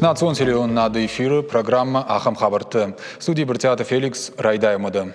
Национ телевизион нады эфиры, программа «Ахам Хабарты». Студия Бертиата Феликс Райдаймада.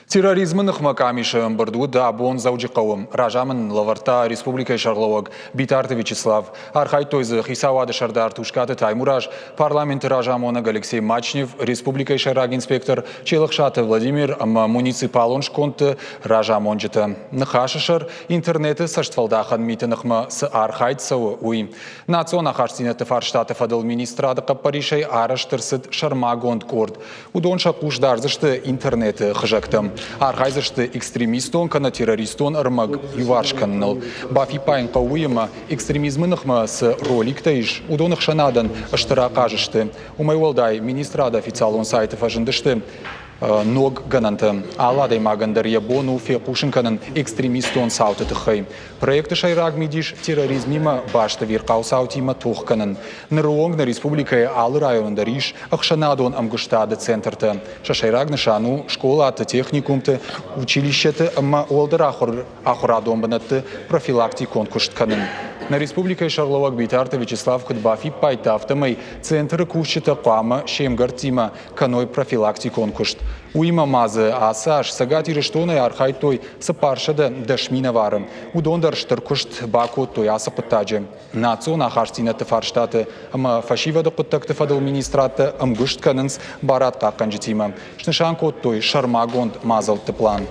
Терроризмын ықмакамишын бірду да бон заужи қауым. Ражамын Лаварта Республика Шарлауаг Битарты Вячеслав. Архай тойзы Хисавады Шардар Тушкаты Таймураж. Парламенты Ражамонаг Алексей Мачнев. Республика Шараг инспектор Челықшаты Владимир. Муниципалон шконты Ражамонжыты. Нахашышыр интернеты саштвалдахан митынықмы с архайт сауы уи. Национ ахарсинеты фарштаты фадыл министрады қаппаришай араштырсыд шармагонд корд. Удонша кушдарзышты интернеты хыжактым. Архайзышты экстремистон кана террористон ырмаг юваршканныл. Бафи пайн қауыйыма экстремизмынықма с роликтайш удонық шанадан ыштыра қажышты. Умайвалдай министрада официалон сайтов ажындышты. Ног гананты. Аладай магандар ябону фекушынканын экстремистон сауты тыхай. Проекты шайраг мидиш терроризмима башты вирқау саутима тухканын. Ныруонг на республикай алы райондариш ахшанадон амгуштады центрты. Шашайраг нышану школаты техникумты училищеты амма олдар ахурадон банатты профилактикон куштканын. На республикай Шарлауаг Битарты Вячеслав Кудбафи пайтафтамай центры кушчета қуама шемгартима каной профилактикон кушт. Уима мазы асаш сагати рештоной архай той сапаршада дашминаварым. Удондар штыркушт баку той асапытаджи. Национ ахарстинаты фарштаты ама фашивада куттакты фадыл министраты амгушт канынс барат каканжитима. Шнышанко той шармагонд мазалты план.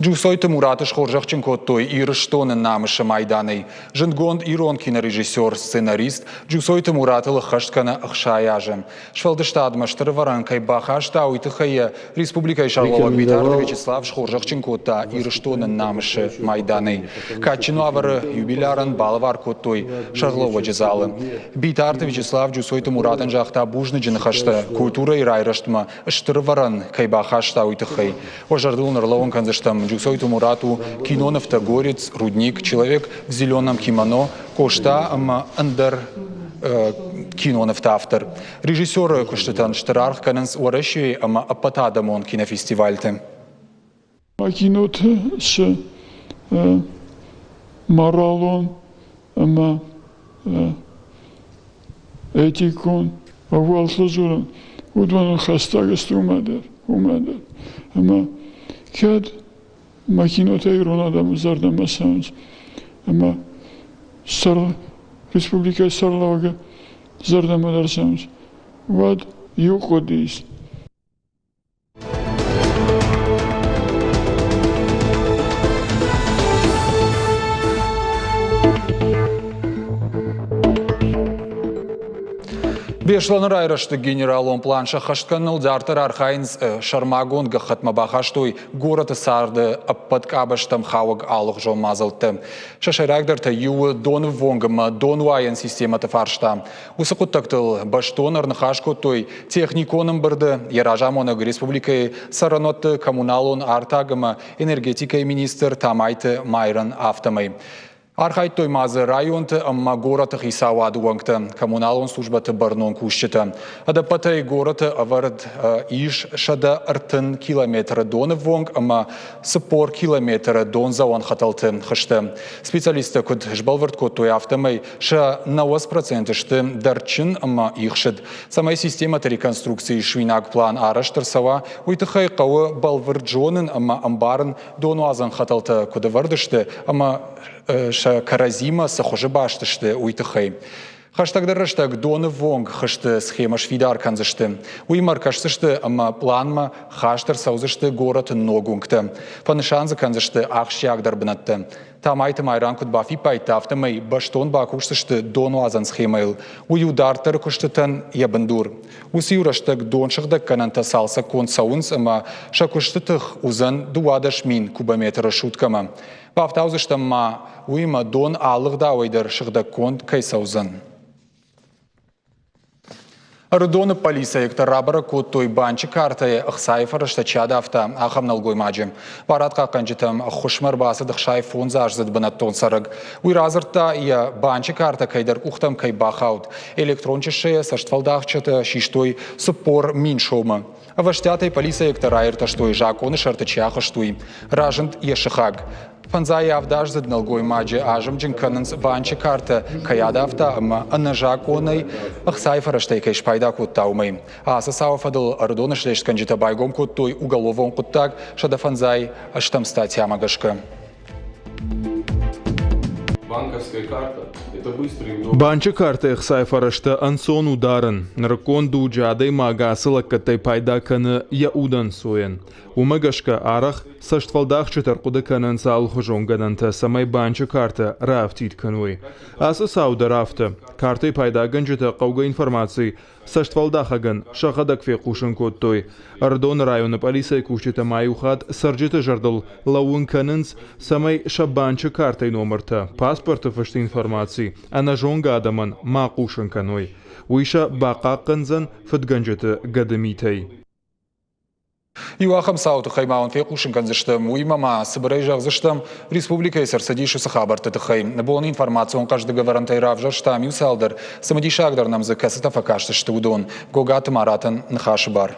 Джусойты Муратыш Хоржахченко той ирыштоны намышы майданы. Жынгонд ирон кинорежиссер, сценарист, Джусойты Муратылы хаштканы ықшаяжы. Швалдыштадмаштыры варанкай бахашта уйтыхая Республикай Шарлауаг Битарты Вячеслав Хоржахченко та ирыштоны намышы майданы. Качыну авары юбилярын балывар той Шарлауа жезалы. Битарты Вячеслав Джусойты Муратын жақта бужны жынхашты. Культура и райрыштма ыштыры варан кай бахашта уйтыхай. Ожардыл нырлауын канзыштам Джусойты Мурату киноновтогорец, рудник, человек в зеленом кимоно, кошта андер киноновтавтор. Режиссер куштатан штарарх кананс уаращи апатадамон кинофестивальте. Киноты с моралон, этикон, авуалслазуран, удван хастагас умадер, кяд Макинота ирон адам зардамасанс, ама Республика Шарлауага зардамадарсанс. Вад юходис. Бешланыр айрышты генералон планша хаштканыл дартыр архайнс шармагон гахатма бахаштой гораты сарды аппаткабаштам хауаг алых жол мазылты. Шашайрагдарта юы доны вонгама донуайын систематы фаршта. Усы құттақтыл баштоныр нахашко той техниконым бірді Яражамонаг республикай саранотты коммуналон артагама энергетикай министр тамайты майрын автомай. Архайт той мазы районты амма гораты хисавады уаңты, коммуналон службаты барнон кушчыты. Адапатай гораты авард иш шада артын километры доны вонг, амма сыпор километры дон зауан хаталты хышты. Специалисты күд жбалвард код той автомай ша 90% шты дарчын амма ихшыд. Самай систематы реконструкции швинаг план араштырсава, уйтыхай қауы балвард жонын амма амбарын дону азан хаталты куды вардышты, амма каразима сахожи баштышты уйтыхай. Хаштагдарыштаг доны вонг хышты схема швидар канзышты. Уймар кашсышты ама планма хаштар саузышты город ногунгты. Панышанзы канзышты ахшягдар бынатты. Тамайты майран куд бафи пайтафты май баштон бакушсышты дону азан схемайл. Уюдартыр куштытан ябындур. Уси юраштаг доншыгдак кананта салса кон саунс ама шакуштытых узан дуадаш мин кубометры шуткама. Бафтаузыштам ма уйма дон алыгда ойдар шыгдак конт кайсаузан. Рудоны полиция ектор рабара код той банчы картая ықсайфар штачада авта ахам налгой маджим. Парадқа қанжитам хушмар басы дықшай фонза ажзад банаттон сарыг. Уйразырта я банчы карта кайдар ухтам кай бахаут. Электрончыше саштвалдахчата шиштой супор миншома. Ваштятай полиция ектор айрта штой жаконы шартачаха штой. Ражент ешихаг. Фанзай авдаж задналгой маджи ажым джинканынс банчы карта каяда авта ама аннажак оной ахсай фараштайкеш пайда куттаумай. Аса сауфадыл ардонышлеш канжита байгом куттой уголовон куттак шада фанзай аштамста тямагашка. Банковская карта – это быстрый и удобный. Банчы карта ихсай фарашта ансон ударен. Наркон дуджадай магасылак катай пайда каны я удан соен. Умагашка арах саштвалдах читаркуда канан сал хужонгананта самай банчы карта рафтит кануй. Аса сауда рафта. Картой пайда ганжита кауга информации саштвалдахаган шахадак фекушен коттой. Ардон района полиция кушчита маюхат сарджита жардал лаун кананс самай шабанчы картой номерта. Паспорта фашты информации. Ана жонга адаман мақушен кануй. Уиша бақа канзан фатганжита гадамитай. Юахам сауту хаймаун фекушин канзыштым, уймама сыбырайжақ зыштым, республика есір садишу сахабар тытыхай. Болон информацион каждый варантай равжар штам юсалдар, самадишагдар нам за касатафа каштышты удон, гогаты маратан нхаши бар.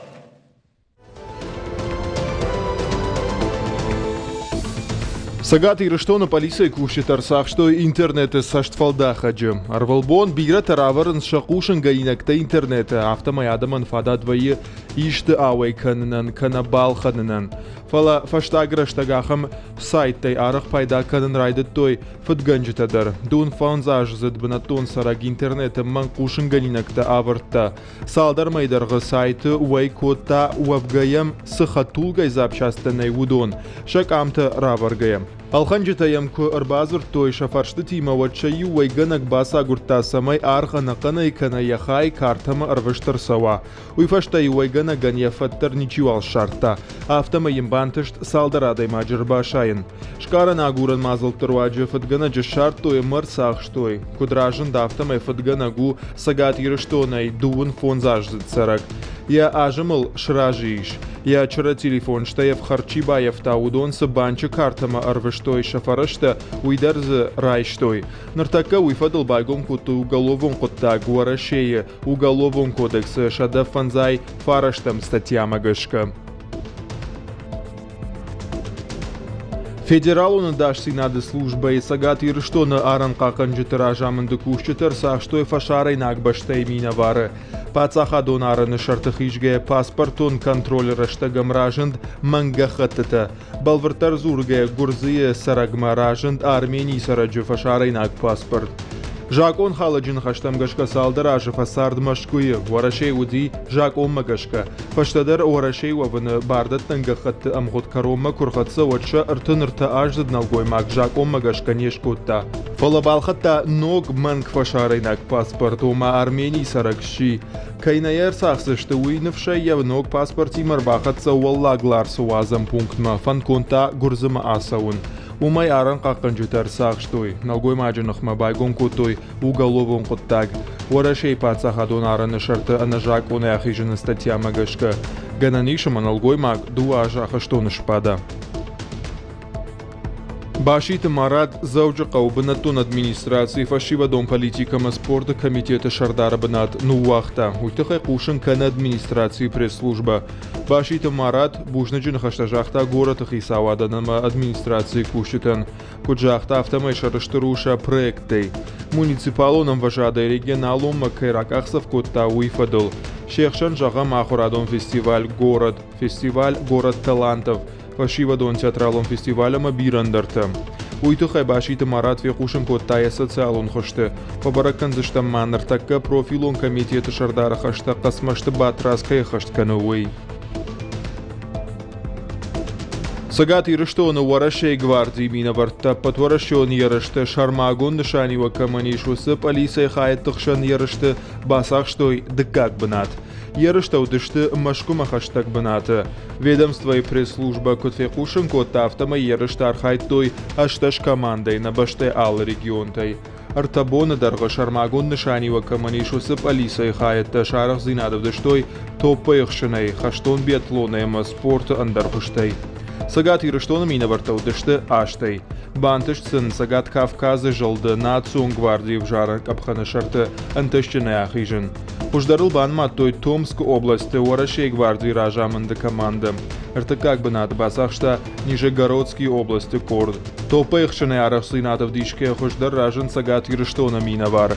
Сагаты Ирыштона полиция кушит арсах, что интернеты саштфалда хаджи. Арвалбон бира тараварн шакушен гаинакта интернета автомаядаман фада двое ишты ауэй каннан канабал ханнан. Фала фаштагра штагахам сайттай арах пайда канан райдет той фадганджитадар. Дун фаунзаж задбанатон сараг интернета манкушен гаинакта аварта. Салдар майдарга сайты уайкота уавгаям сахатулгай запчастанай удон. Шакамта раваргаям. Алханджитаям ку арбазур той шафаршты тима вачаю вайганак баса гурта самай арха накана икана яхай картама арвыштар сава. Уйфаштай вайгана ганья фаттар ничуал шарта. Автома ембантышт салдарадай маджар башайын. Шкара нагуран мазал таруаджа фатгана джашарт той марсах штой. Кудражан да автома фатгана гу сагат ирыштонай дуун фонзаж царак. Я ажамал шражиш. Я вчера телефон штаев харчибаев таудон с банча картама арвыштой шафарашта уйдарз райштой. Нартака уйфадал байгом куту уголовон кота гуарашея уголовон кодекс шада фанзай фараштам статья магашка. Федералу надаш синады служба и сагат ирыштона аран каканжы тиражамынды кушчытыр сахштой фашарай нагбаштай минавары. Пацахадон араны шартыхишге паспортон контроллера штагам ражынд манга хаттыта. Балвартар зурге гурзые сарагма ражынд Армении сараджы фашарай наг паспорт. Жакон халаджин хаштамгашка салдаражы фасард машкуи, варашей уди жак оммагашка. Фаштадар варашей ваваны бардат тангахатты амгот карома курхатса ватша артынырта аждад налгой маг жак оммагашка нешкутта. Фалабалхатта ног манг фашарайнак паспорт ома Армении саракши. Кайнаяр сахсышты уйнывшай явног паспорт имарбахатса уаллаглар суазам пунктма фанконта гурзыма асаун. Умай аран каканжутар сахштой, налгой маджанахма байгон кутой, уголовон куттаг. Варашей пацахадон араны шарты анажак он яхижын статья магашка. Гананишама налгой маг дуажа хаштон шпада. Башит Марат зауджа қаубынаттон администрации фашива дом политикама спорта комитета Шардара бынат нуахта. Уйтықай қушын кана администрации пресс-служба. Башит Марат бушнаджин хаштажахта город хисаваданама администрации кушитан. Куджахта автомай шарыштыруша проектой. Муниципалоном важада регионалом макайраках совкотта уйфадыл. Шехшан жага махурадон фестиваль город талантов. Фашива дон театралон фестивалям бирандартам. Уйтухай башит Марат фехушин коттая социалон хошты. Побаракан зыштам маннартакка профилон комитета Шардара хашта касмашты батраская хашткановой. Сагат ирыштона варашей гвардии минаварта потворашон ярышты шармагон дышанива каманишусы полиция хает тахшан ярышты басахштой дыкак бынат. Ярышта удышты машкума хаштаг бынаты. Ведомство и пресс-служба котфекушин котта автома ярышта архайт той ашташ командой на баште ал регионтай. Артабона дарга шармагон нышанива каманишусы полиция хает шарах зинадов дыштой топпа ихшинай хаштон биатлона спорта андархуштай. Сагат ирыштона минаварта удышты аштай. Бантышцын Сагат Кавказы жылды национ гвардии в жарак абханы шарты антышчыны ахижын. Хуждарылбан маттой Томск области Уарашей гвардии ражамында команда. Артакак бынат басахшта Нижегородской области корд. Топайхшыны арахсынатов дишке хуждар ражын сагат юриштона минавар.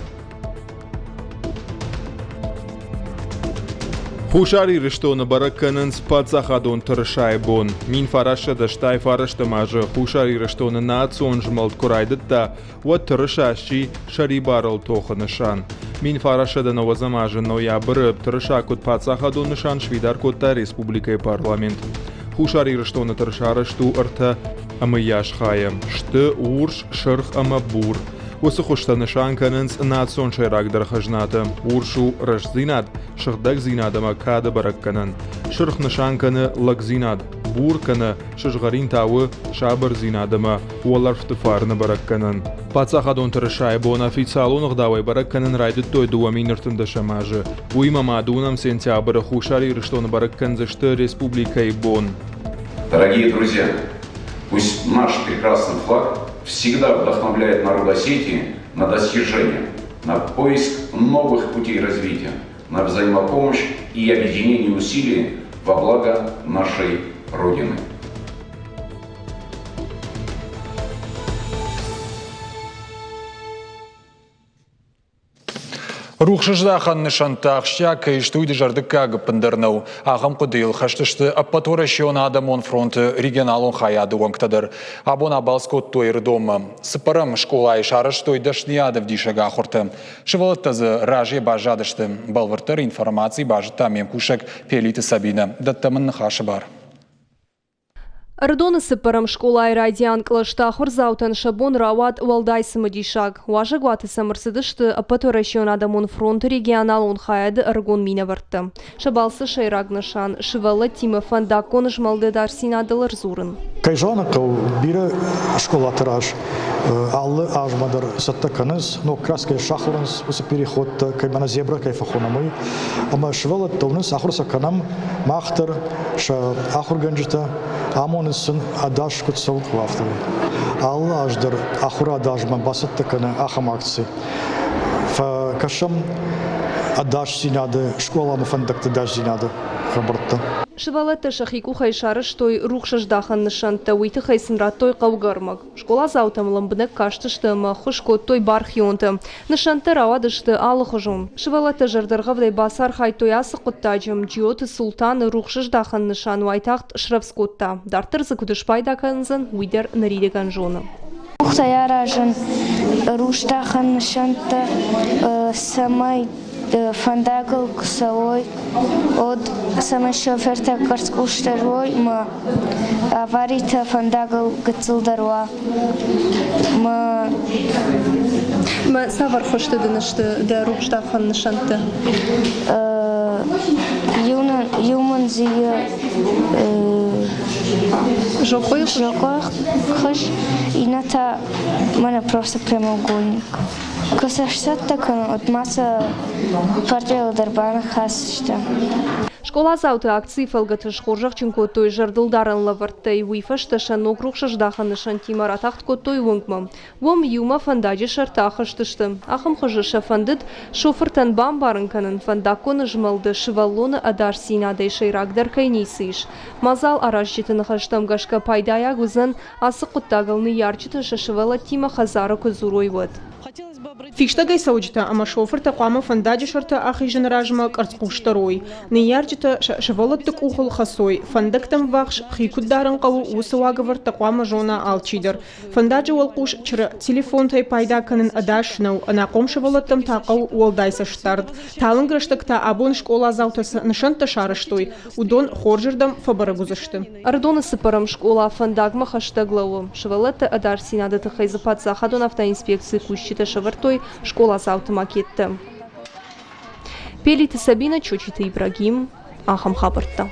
Хушари рештона баракканын спацахадон тыршайбон. Мин фараша да штай фарашта мажа хушари рештона национ жмалт курайдытта вот тыршащи шари барал тоха нышан. Мин фараша да новозамажа ноябрь тырша кот пацахадон нышан швидар котта республикой парламент. Хушари рештона тыршарашту арта амыяш хаям. Шты урш шырх амабур. Осы хушта нышан канынс национ шайрак дархажната. Уршу рашзинат шырдак зинадама када баракканын. Шырх нышан каны лакзинат. Бур каны шыжгарин тауы шабыр зинадама уаларфтыфарны баракканын. Пацахадон тырышай бон официалун гдавай баракканын райдыт той дуамин ыртында шамажы. Уима мадунам сентябрь хушари рыштон бараккан зашты республикой бон. Дорогие друзья, пусть наш прекрасный флаг всегда вдохновляет народ Осетии на достижение, на поиск новых путей развития, на взаимопомощь и объединение усилий во благо нашей Родины. Рухшыждахан нышантақшя кайштуйды жардыкка пындырнау. Ағым құдыл хаштышты аппатура шион адамон фронты регионалон хаяды оңктадыр. Абона балскот тойыр дома. Сыпырым школа и шарыш той дашниядов дишага хорты. Шывалыттазы раже бажадышты. Балвыртыр информации бажыта мемкушек пелиты Сабина. Даттамын хашы бар. Ардона сыпырым школа и радиан клаштахур заутан шабон рават валдайсымы дишаг. Важа гваты самырсыдышты аппатура шион адамон фронты регионалон хаяды аргон мина варты. Шабалсы шайраг нышан. Шывалы тима фандакон жмалды дарсинадылыр зурын. Кайжана кау бирі школа тираж. Аллы ажмадар саттаканыз, но краской шахурыныз осы переходта, каймана зебра кайфахунамы. Ама швалы товныз ахурса канам махтар, ша ахур ганджита, амонысын адаш кутсал хвафтавы. Аллы аждар ахура адажман басаттаканы ахам акции. Фа кашам адаш синады, школа мафандакты даш синады хабарта. Шывалетті шахику хайшарыш той рухшыждахан нышанты уйты хайсынрат той қаугармаг. Школа заутам ламбынек каштышты ма хышко той бархионты. Нышанты равадышты алы хыжон. Шывалетті жардырғавдай басар хай той асы құттаджым. Джиоты султан рухшыждахан нышан уайтақт шравскотта. Дартырзы күдішпайда канзын уйдер наридеган жоны. Ухтаяражын руштахан нышанты самай фандагл ксалой от самой шоферта карскуштерой ма аварита фандагл гцилдаруа ма савар хошты дынышты да рухштахан нышанты. Юман зия Жокой хыш ината мана просто прямоугольник. Косашсатта кана от масса партия ударбана хасышта. Школа зауты акции фалгатыш хоржақ чынко той жардылдарын лавартай уйфашта шанок рухшыждахан нышан тимаратахт той выңкмам. Вом юма фандаджи шартахыштышты. Ахым хыжы шафандыд шофыртан бамбарын канын фандаконы жмалды шываллоны адар синадай шайрагдар кайнейсыш. Мазал аражжитын хаштам гашка пайдая гузан асы құттағылны ярчыты шашывала тима хазары көзурой вод. Фиштагай сауджита, ама шофер тақама фандаджи шарта ахи женражма карцкушторой. Неярджита шавалат так ухол хасой. Фандактам вахш хикуддаран каву усавагавар тақама жона алчидер. Фандаджи walqush чра телефон тай пайда канын адашнау, анақом шавалаттам тақау уалдайса штард. Талынграштакта абон школа заутаса нышанта шарыштой. Удон хоржердам фабарагузашты. Ардона сыпарам школа фандагма хаштаглау. Шавалатта адар синады тахайзапат захадон автоинспекции кущита шавартой школа зауты макетті. Пелиті Сабина, Чочиты Ибрагим, Ахам Хабарта.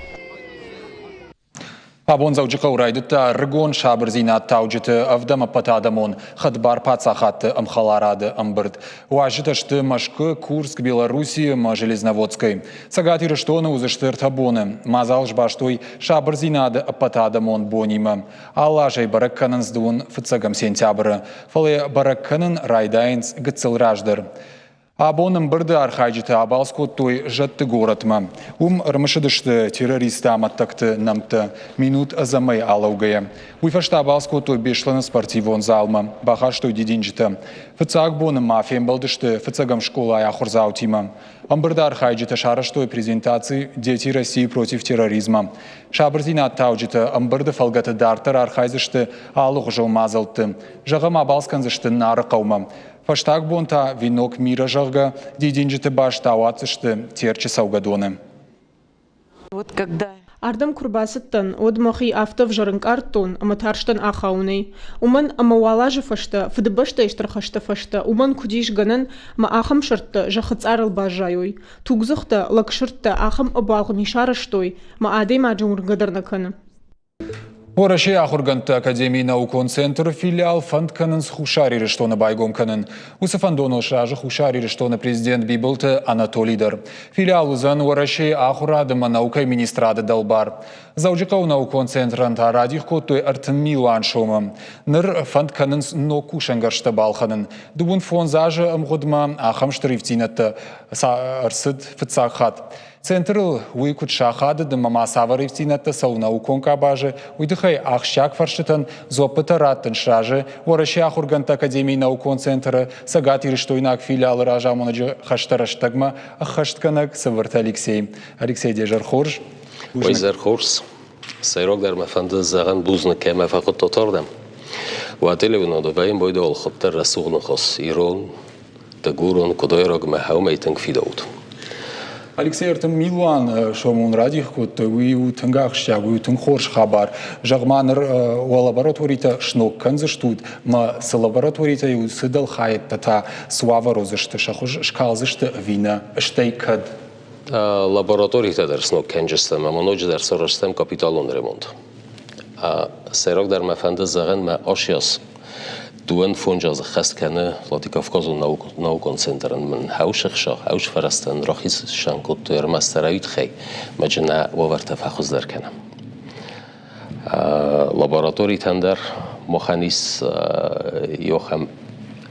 Абон заужықау райдыта рыгон шабыр зинат таужыты авдама патадамон хадбар пацахатты амхаларады амбырд. Уажытышты Машкы, Курск, Белоруссия, Железноводской. Сагати рыштоны узыштыр табоны. Мазал жбаштой шабыр зинады патадамон бонима. Аллажай баракканын сдуын фыцагам сентябры. Фалы баракканын райдайнс гыцыл раждыр. Абоным бірді архайжыты абалскот той жатты горатма. Рымышыдышты террористы аматтақты намты минут азамай алаугая. Уйфашта абалскот той бешланы спортивон залма. Бахаш той дединжыты. Фыцаг боным мафием балдышты фыцагам школа аяхурзау тима. Бірді архайжыты шарыштой презентации «Дети России против терроризма». Шабыртина аттаужыты бірді фалгаты дартыр архайзышты алуқ жылмазылты. Жағым абалсканзышты нары қаума. Фаштаг бонта винок мира жага, дидинжиты баш тауатсышты терчи саугадоны. Вот когда... Ардам курбасыттан, одмахи автов жарынкартон, аматарштан ахауны. Уман амавалажы фашта, фыдыбашта иштархашта фашта, уман кудиш ганан ма ахам шыртты жахыцарыл бажайой. Тугзыхта лакшыртты ахам абалғын ишарыштой, ма адей маджумур гадарнаканы. Ораши Ахурганты Академии наукон центр филиал фандканын с хушари рештона байгомканын. Усы фандоныл шажы хушари рештона президент бибылты Анатолийдар. Филиал узан Ораши Ахурадыма наукай министрады далбар. Заужикау наукон центран тарадих коттой артын милуан шомам. Ныр фандканын ноку шангаршта балханын. Дубун фон зажы амгудма ахам штрифтинатты арсыд фыцахат. Центрл уйкут шахады дыма масаварифтинатты сау наукон кабажы, уйдыхай ахшак фаршытын зопыты раттын шажы, Ораши Ахурганты Академии наукон центры сагат ириштойнак филиалы ражамоныжы хаштараштагма ахаштканак сывырт Алексей. Алексей Дежархорж. Ойзархорс. Сайрок дарма фанды заған бузны кәмә фақыт тотардам. Уателевін одовайын бойды ол құптар расуғны қос. Ирон, тагурон, кудайрог мәхаумайтын фидауд. Алексей артым Милуан шомун радих кот уйу тынгахшя уйу тынгхорш хабар жагманыр у лабораторита шнок канзыштуд ма с лабораторита ю сыдал хайт та суава розышты шахуж шкалзышты вина штейкад лабораторита дар снок канжыстам ма ноҷ дар сорашстам капиталон ремонт серок дар мафанды заган ма ашяс دوان فونج از خست کنه وладикавказу наукон центрен من هاوش خشاخ هاوش فرستن راخیز شانکوت تویر مسترایت خی مجنا وور تفحص در کنم لابراتوری تندر مخانیس یوخم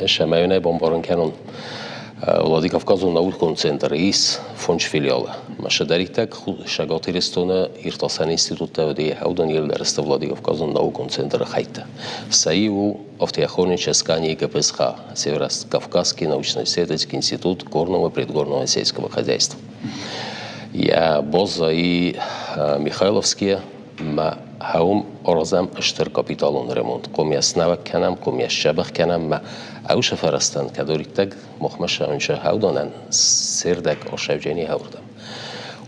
شمایونه بمبارن کنن وладикавказу наукон центр ایس فونج فیلیاله ماشه دریتک شگاتی رستونه ارتاسان انستیتوت ودی هودن یل درست وладикавказу наукон центр خیته سایو автоохранной ческани ГПСХ Северо-Кавказский научно-исследовательский институт горного и предгорного сельского хозяйства. Я Боза и Михайловские ма хаум орзам штыр капиталон ремонт. Ком я снава канам, ком я шабах канам ма ауша фарастан кадориктаг мохмаша унша хаудонан сердак ошавжени хаурдам.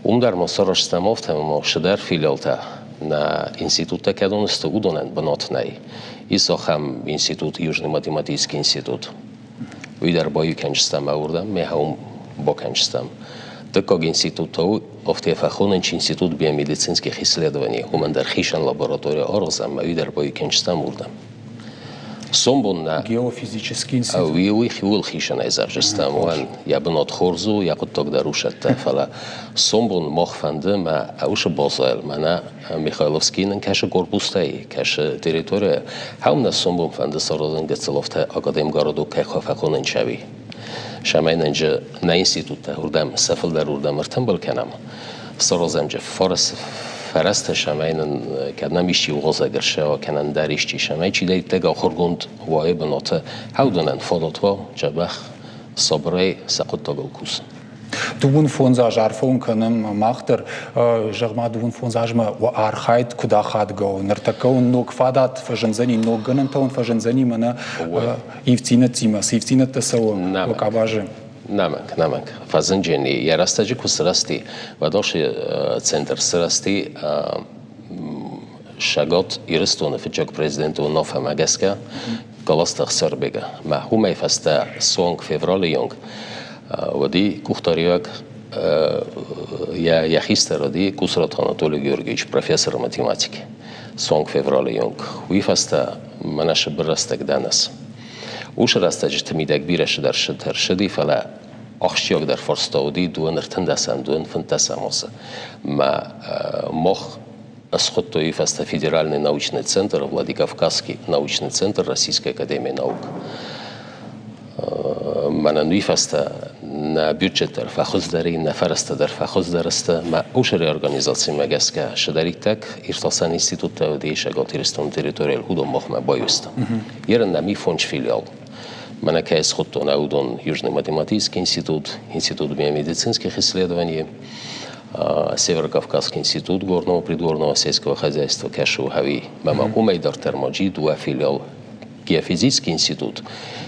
Умдар мосорашстамовтам мо шдар филиалта на института кадонста удонан банотнай. Исохам институт, Южный математический институт. Уйдар бою кенчстам аурдам, мехаум бо кенчстам. Таког институту, офтефахоненч институт биомедицинских исследований, умандар хишан лаборатория орзам, уйдар бою кенчстам урдам. Сомбон на геофизический институт. Уйуи хиул хишан айзавжстам, уан ябнот хорзу, якут тогдарушат тафала. Сомбон мохфанды ма ауша бозайл, мана Михайловскийнын каша корпустай, каша территория. Хаумна сомбон фанды сорозын гацеловта академгороду кайхофахонын чави. Шамайнынжы на институтта урдам, сафылдар урдам ыртын был канам. Сорозамжы فرست شماین کدنا میشی و غذا گرشه و کنن دریشتی شمای چی دید تگ آخر گند وای بنات هودنن فاداتوا جبخ صبره سقط تاگل کوس. دوون فونزاج عرفون کنم ماختر جغما دوون فونزاج ما و آرخایت کدا خاد گو نرتکون نوک فادات فجنزنی نوک گنن تون فجنزنی منا ایفتینه تیما سیفتینه تسو وکاباجه. نمک فازنجنی یا راستجی کسراستی و داشت центр срасти شگات ایرستون فجاک پرزیدنت و ناف مگسکا گلاستخ سربگه محوم فسته سونگ فevral یونگ و دی کوختاریوک یا یخیستر دی کسرات آناتولی گیورگیچ پروفسور ماتماتیک سونگ فevral یونگ وی فسته منش برستک دانس وش راستجی تمیدک بیرش در شدر شدی فلا آخشیاق در فرستادی دوان ارتندسان دوان فنتساموسه ما مخ اسخط توی فست федеральный научный центр Владикавказский научный центр Российской академии наук. Манануи фаста на бюджеттер фахоздари на фарастадер фахоздарасты ма ушери организации магеска шадаритак иртасан института дейшаготиристон территориал худом мохма боюста. Ерен нами фонч филиал. Мене кейс хотон аудон Южный математический институт, институт биомедицинских исследований, Северо-Кавказский институт горного придворного сельского хозяйства Кэшу Хави, мама Умейдар Термоджи, два филиал Геофизический институт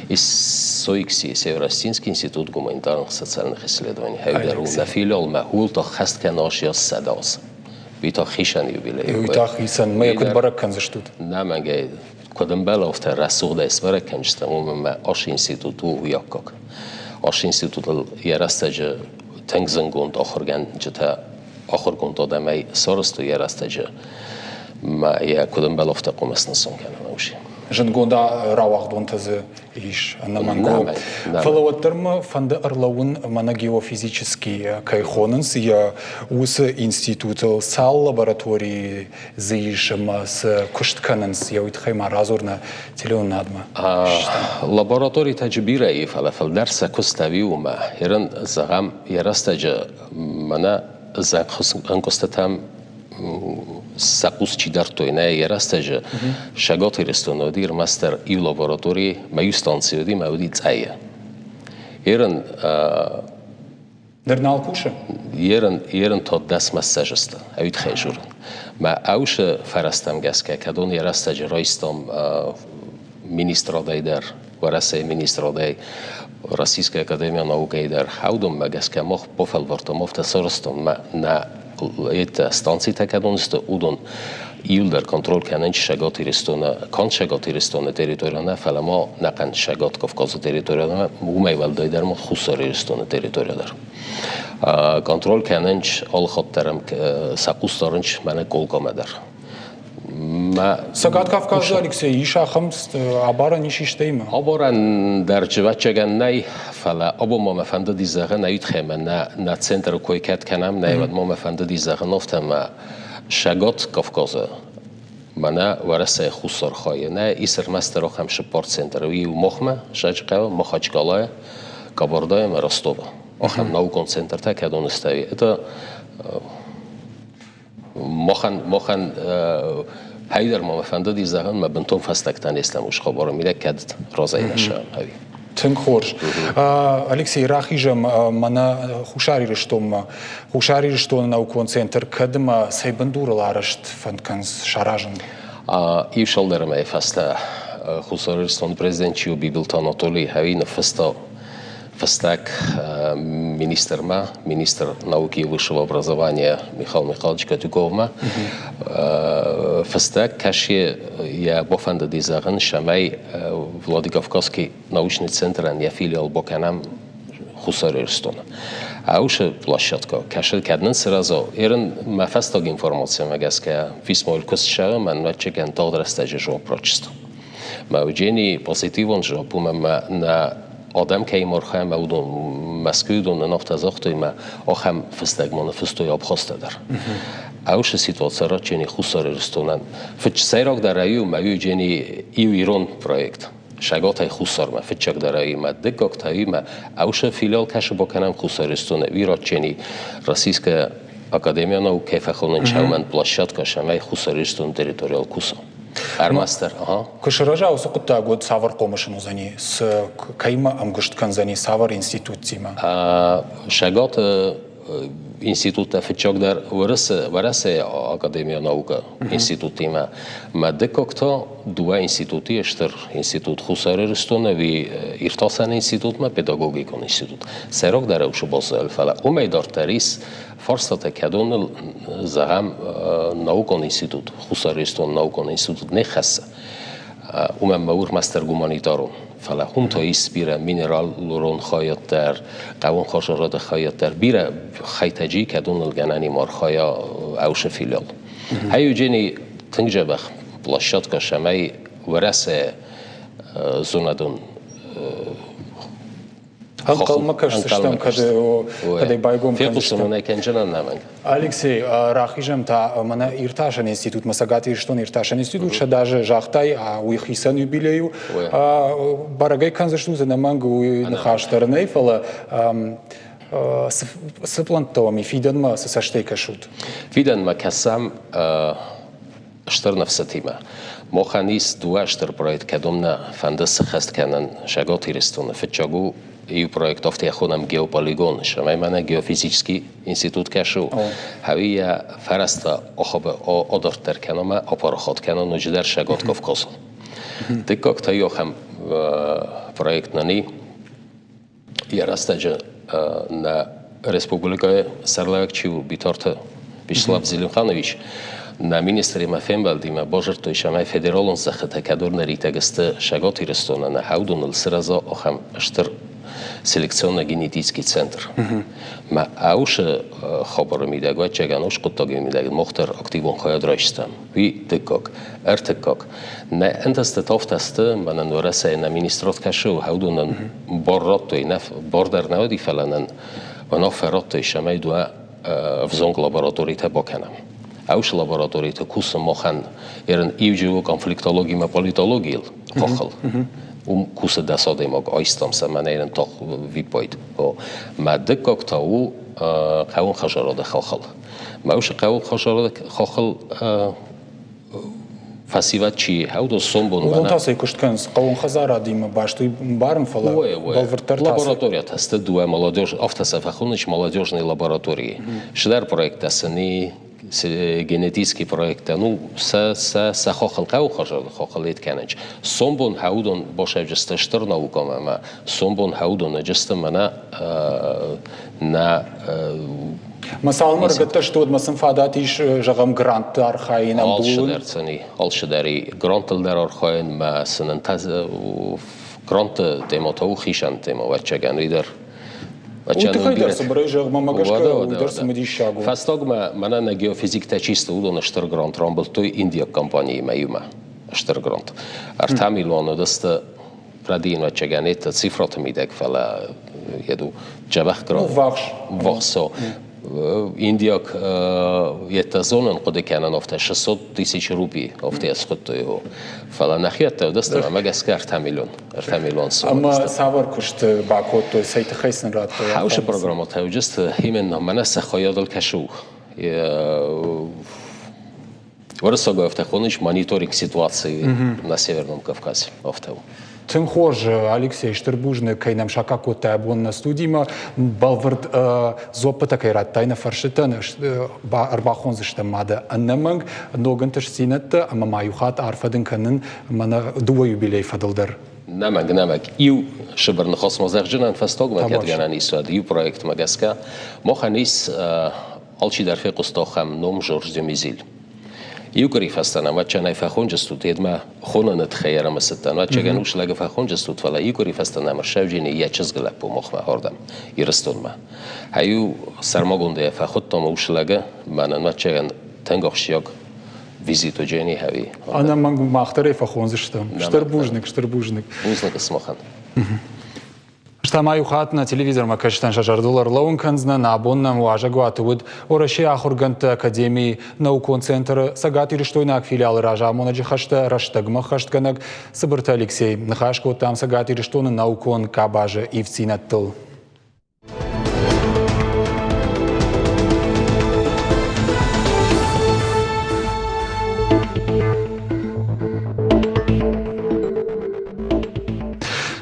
и Соикси, Северо-Осетинский институт гуманитарных социальных исследований. Хайдеру на филиал Махул то хастка ношья садос. Витах хишан юбилей. Витах исан, мы якут бараккан за что-то. На мангей. Кодам беловте расуда из баракканчта, мы аш институту якок. Аш институт ярастаджа Тенгзангунд охорган жата охоргунд адамай соросту ярастаджа. ما يا كودن بلافت قومس نسون كانوا وشي جنگوندا راوغ دونتز إيش أنا مانغو فلوترم فند أرلون منا геофизический кайхоненс я ус институт сал лаборатории зишем с куштканенс я уитхайма разорна телеон надма лаборатории تجبيره فلفل درس كستوي وما يرن زغم يرستج منا زق انقستم سقوس چی در توی نه یه راستش شگاتی رستونادی مستر ای لابراتوری میوستانسیودی مودی تایه ایران در نالکوشه ایران تا دست مسجست اوید خیجورن ما اوش فرستم گس که کدون یه راستش رایستم مینیسترادای در ورسه مینیسترادای Российская академия наук ایدر حودم مگس که مخ بفل ورتموف تسرستم ما نه это станции такадонста удон юлдер контроль канен шагот иристона кон шагот иристона территорияна фалама накан шагот Кавказа территорияна умайвал дайдермо хусар иристона территориядар контроль канен ал хаттарам сакустарынч мана колкамадар Сагат Кавказ Алексей ишахам абара нишиштейма абаран дар чвачаган най фала або ма фанда дизага наид хема на центр койкат канам наивад ма фанда дизага нофтама шагот Кавказа мана вараса хусар хая на исер мастер хам шпорт центр и мохма шачка махачкала кабарда ма Ростова ахам наукон центр так адон стави это мохан هایدر ما فهمده دیزدان ما بنتون فستکتن استموش خبر میده کد رازای نشان هایی تنخورش Алексей рахижам мана хушари рштом наукон центр кадма сайбандураларашт фанканс шаражен ившалдерам фаста хусаристон президент чиу бибилтан Анатолий хавин фаста Фастак министр науки и высшего образования Михаил Михайлович Катюковма. Фастак каши я бофанда дизаган шамай Владикавказский научный центр я филиал боканам Хусаристона. А уж площадка каши каднен сразу ерен мафастаг информация магаска письмо косча ман начекан толдрастаже жо прочест. Маудени позитивон жо пума на آدم که این مرخه مودون مسکودون نفت از وقتی ما آخم فستگ منفستوی آبخواسته در. اوش سیتواتسا را چنی خسار رستونن. فچ سیراک در ایو مایو جنی ایران پروژه شگات خسار ما فچک در ایو ما دکاک تایی ما اوش فیلیال کش بکنم خسار رستونه ویرا چنی Российская академия наук кайфа хонен чауман площадка кашамай خسار رستون تریتوریال کوسا. Армастер, Кашиража усукутта год савар комышын зани с кайма амгушткан зани савар институцима. Шагат института фичогдар варасе академия наука институтима. Мадde както два институти эштер институт хусарерстона ви иртасан институт ма педагогикон институт. Серок дара ушу босел фала. Умейдар тарис فرصت کدون زهم ناوکان انستیتوت خسارستون ناوکان انستیتوت نخسته اومم مور مستر گومانیتارون فلا هم تا ایسپیره مینرال لورون خایت در قوان خاشرات خایت در بیره خیتجی کدون الگنانی مار خایا اوش فیلیال هیو جنی تنجه بخ بلاشات کشمه ورسه زوندون Анкал макаштам каде байгом фекусумна кенжанан наманг. Алексей, рахижам та мана ирташан институт масагати ирштон ирташан институт шадаже жахтай а уихисан юбилею барагай канзаштуза наманг нахаштарней фала сыплантовами фиданма саштейка шут. Фиданма касам штырнавсатима. Моханис дуаштыр проект кадомна фандас хаст канан шагот ирстон фичагу и проект офтехонам геополигон шамаймана геофизический институт кашу хавия фараста охоба одортер канама опорохот канан уҗдар шагот ковкосл дикок тайохам проект нани ярастаҗа на республика Сарлавекчиу биторта Вячеслав Зеленханович на министре Мафембалдима божертой шамай федералон захата кадорнери тегесте шагот ирстона на хаудунл сразу охам штыр селекционно-генетический центр. Ма ауше хабар мидагу чаганош куттаги мидагу мохтар активон хаyadraştam. Ви тыкок, эртыкок. Не энтасте тофтасте манан ураса на министрот кашу хаудунан борроттой наф бордар навди фаланан вано фероттой шамай дуа в зонг лабораториите боканам. Ауше лабораториите кусам мохан ерен ивжу конфликтология ма политология хохал. Куса да содемог ойстам саманерен тох випойд. Ма дикок тау каун хажарада хохал. Мауш каун хажарада хохал фасиват чи хаудо сомбон бана. Удонтасай куштканс каун хазара дима башты барм фала. Лаборатория таста дуа молодежь автоса фахуныч молодежной лаборатории. Шдар проект тасани генетический проект ну са хохал кау хожал хохал этканч сомбон хаудон боша жеста штыр наукама ма сомбон хаудон жеста мана на масалмар гатта что масам фадатиш жагам грант архаин алшдари грантлдар архаин ма сынын таз грант демотау хишан тема вачаган ридер Фастогма мана на геофизикта чисто удона штыргрант рамбл той Индия компании маюма штыргрант. Артамилоно даста прадин вачаганета цифрата мидек фала еду джабах грант. Вахсо. Индияк ета зонан коде канан офта 600 000 рупий офта ясхотто его. Фала нахиятта даста магаска артамилон со. Ама савар кушт бакотто сайт хайсен рат. Хауше программата just именно манаса хаядал кашу. Варсого автохоныч мониторинг ситуации на Северном Кавказе офтау. Тим хоже Алексей Штырбужны кайнам шакакота абон на студима балвард зопата кайрат тайна фаршитан арбахон зыштамада аннаманг ноганташ синатта ама маюхат арфадын канын мана дуа юбилей фадылдар. Намаг ю шибарны хосмозаржинан фастогма кадганан исуад ю проект магаска моханис алчи дарфе кустохам ном Жорж Демизиль. Юкри фастана вачанай фахонжастут едма хонана тхайра масатан вачаган ушлага фахонжастут фала юкри фастана маршавжини ячызгала по мохма хордам ирстонма хаю сармагунде фахоттом ушлага манан вачаган тангохшиог визиту жени хави ана манг махтаре фахонжастам штырбужник узнак смохан Штамаю хат на телевизор макаштан шажардулар лаунканзна на абоннам уажагу атуд ораши ахургант академии наукон центр сагат ириштойнак филиал ражамона жихашта раштагма хаштганак Сыбырта Алексей нахашко там сагат ириштойны наукон кабажа и вцинаттыл.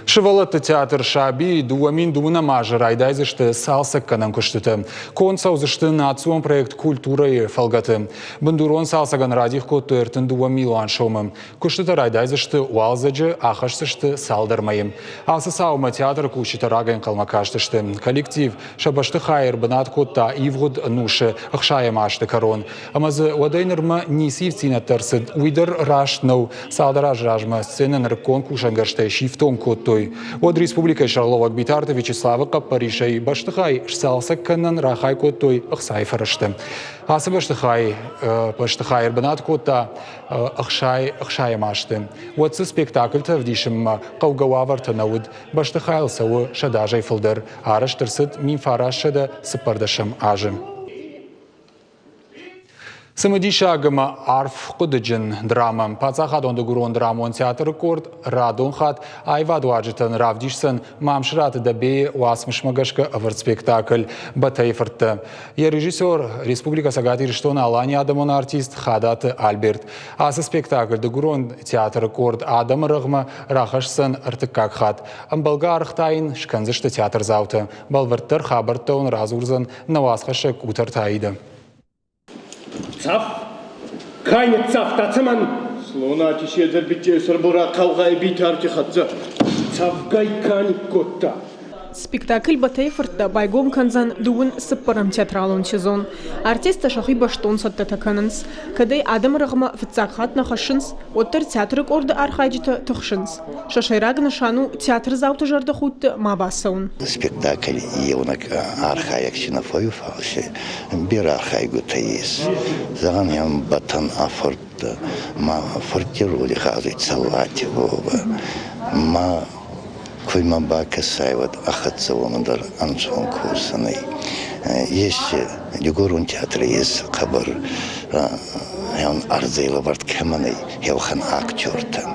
Шывалатты театр Шаби дуамин дуна мажыр айдайзышты салсак канан күштіті. Кон саузышты национ проект культуры фалгаты. Бындурон салсаган радих котты эртін дуамилуан шомым. Күштіті айдайзышты уалзаджы ахашсышты салдармайым. Асы саума театр күшіті рагайын қалмакаштышты. Коллектив шабашты хайыр бынат котта ивгуд нушы ықшайым ашты корон. Амазы уадайнырма нисив цинаттарсыд уйдыр раштнау салдара жражма сценаныр кон кушангарштай шифтон коттой. Бордуи. Од республика Шарловак битарты Вячеслава Капаришай Баштыхай Шсалсак Канан Рахай Коттой Ахсай Фарашты. Асы Баштыхай Ирбанат Котта Ахшай Машты. Отсы спектакльта вдишим Каугававарта Науд Баштыхайл Сау Шадажай Фылдыр. Араштырсыт Минфарашада Сыпардашам Ажым. Самадишагама арф кудыджин драмам. Пацахат он догурон драмон театр рекорд радон хат айваду аджитан равдишсан мамшрат дабе уасмышмагашка аварт спектакль батайфарта. Я режиссер Республика Сагатир Штона Алани Адамон артист Хадат Альберт. Асы спектакль догурон театр рекорд Адам Рагма рахашсан артыкак хат. Амбалга архтайн шканзышта театр заута. Балварттар хабартон разурзан навасхашек утар таида. Цаф, кайнет цаф, тацаман. Слона тишедер битте сарбура кавгай битарти хатса. Цаф гай кайнет котта. Спектакль Батайфорта байгом канзан дуын сыппарам театралон сезон. Артиста шахи баштон сатта таканынс. Кадай адам рагма фитсакхат нахашынс, оттар театрык орды архайджита тұхшынс. Шашайраг нышану театр зауты жарды хутты мабасаун. Спектакль евнак архаяк шинафою фалши. Bir архайгу таис. Заган ям батан афорт. Ма фортирули хазыч салати вова. Ма Кույма бака сайват ахатсавонадар анчон курсаной. Есть дюгорун театр есть хабар. Он арзейла варт кеманой явхан актерта.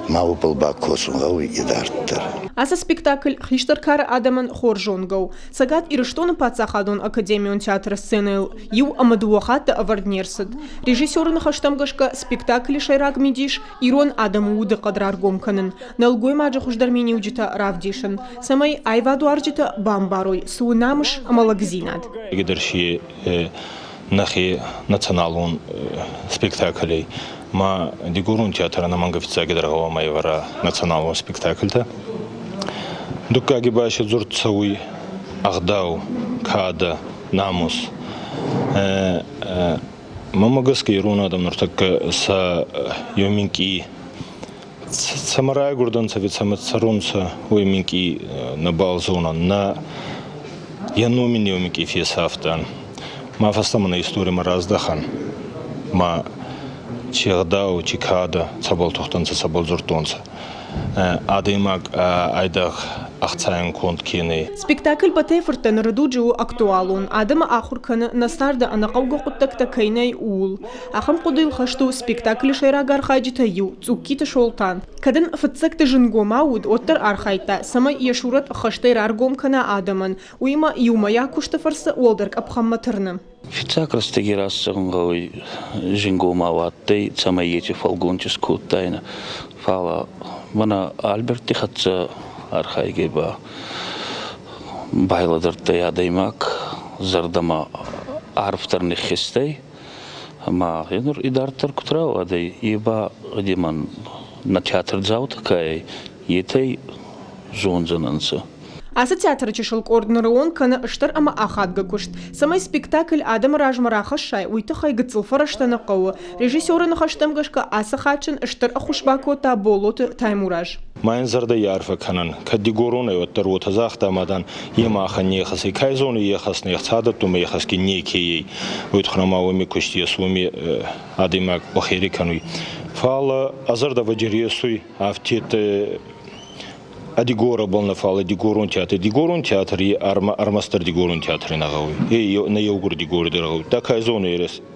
Маупал бакосунгау и дартер. Аса спектакль хиштаркар адаман хоржонгау. Сагат ирыштоны пацахадон академион театра сценел. Ю амадуахата аварднерсад. Режиссерын хаштамгашка спектакль шайраг медиш ирон адаму уды кадраргом канын. Налгой маджа хуждармени уджита равдишын. Самай айваду арджита бамбарой. Суынамыш амалагзинад. Гидерши нахи националун спектаклей. Ма дигурун театра на мангафица гидрагова майвара национального спектакльта. Дукка гибаши зурцауи ахдау када намус. Мамагаски ируна адам нуртак са юминки самарай гурдан савит самат сарунса уйминки на балзона на янумини уминки фесафтан. Ма фастамана история мараздахан. Ма Чихдау, Чикада, Цабал Тухтанца, Цабал Зуртонца. Адаймак айдах ахцаен конт кины. Спектакль Батайфорта нарадуджу актуалун. Адама ахурканы настарда анақауға құттакта кайнай уул. Ахам қудыл хашту спектакль шайраг архайджита ю, цуккита шолтан. Кадын фыцакта жынгом ауд, оттар архайта. Сама яшурат хаштайр аргом кана адаман. Уйма юмая куштафарса уолдарк абхамматырны. Фицакрас тегирас сагунгауи жингом аваттай, сама ети фалгонческу тайна. Фала Мана Альберт тихатса архайгеба байладыртай адаймак зардама арфтарны хестай ама енур идартар кутрау адай еба адиман на театр заута кай етай зонзананса. Аса театр чешылк орднырыон каны ыштар ама ахадга кушт. Самай спектакль адам ражмара хашай уйты хай гыцылфар аштаны қауы. Режиссерын хаштамгашка аса хачын ыштар ахушбакота болоты таймураж. Майын зарда ярфа канан. Каддигороны оттар отазахтамадан емаха нехасы. Кайзоны ехасны яхцада тума ехаски некеей. Уйтхрамауми куштиесуми адимак охери кануй. Фала азарда вадиресуй автит Адигора был на фале Дигорун театр и армастер Дигорун театр на гауи. На югур Дигоры дорогой. Такая зона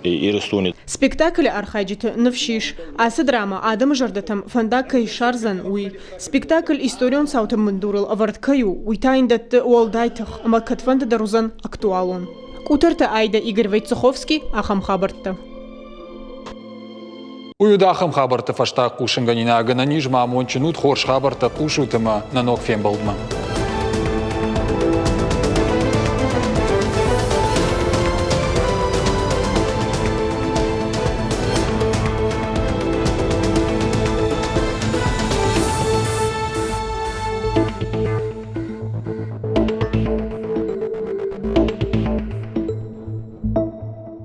ирестонит. Спектакль архайджит навшиш. Аса драма Адам жардатам фандака и шарзан уй. Спектакль историон саутам мандурал аварткаю. Уйтайндат уалдайтах. Ама катфанда дарузан актуалон. Кутерта айда Игорь Войцеховский ахам хабарта. Уюдахам хабарта фаштак кушанганина агананижма амончинут хорш хабарта кушутыма на ног фембалдма.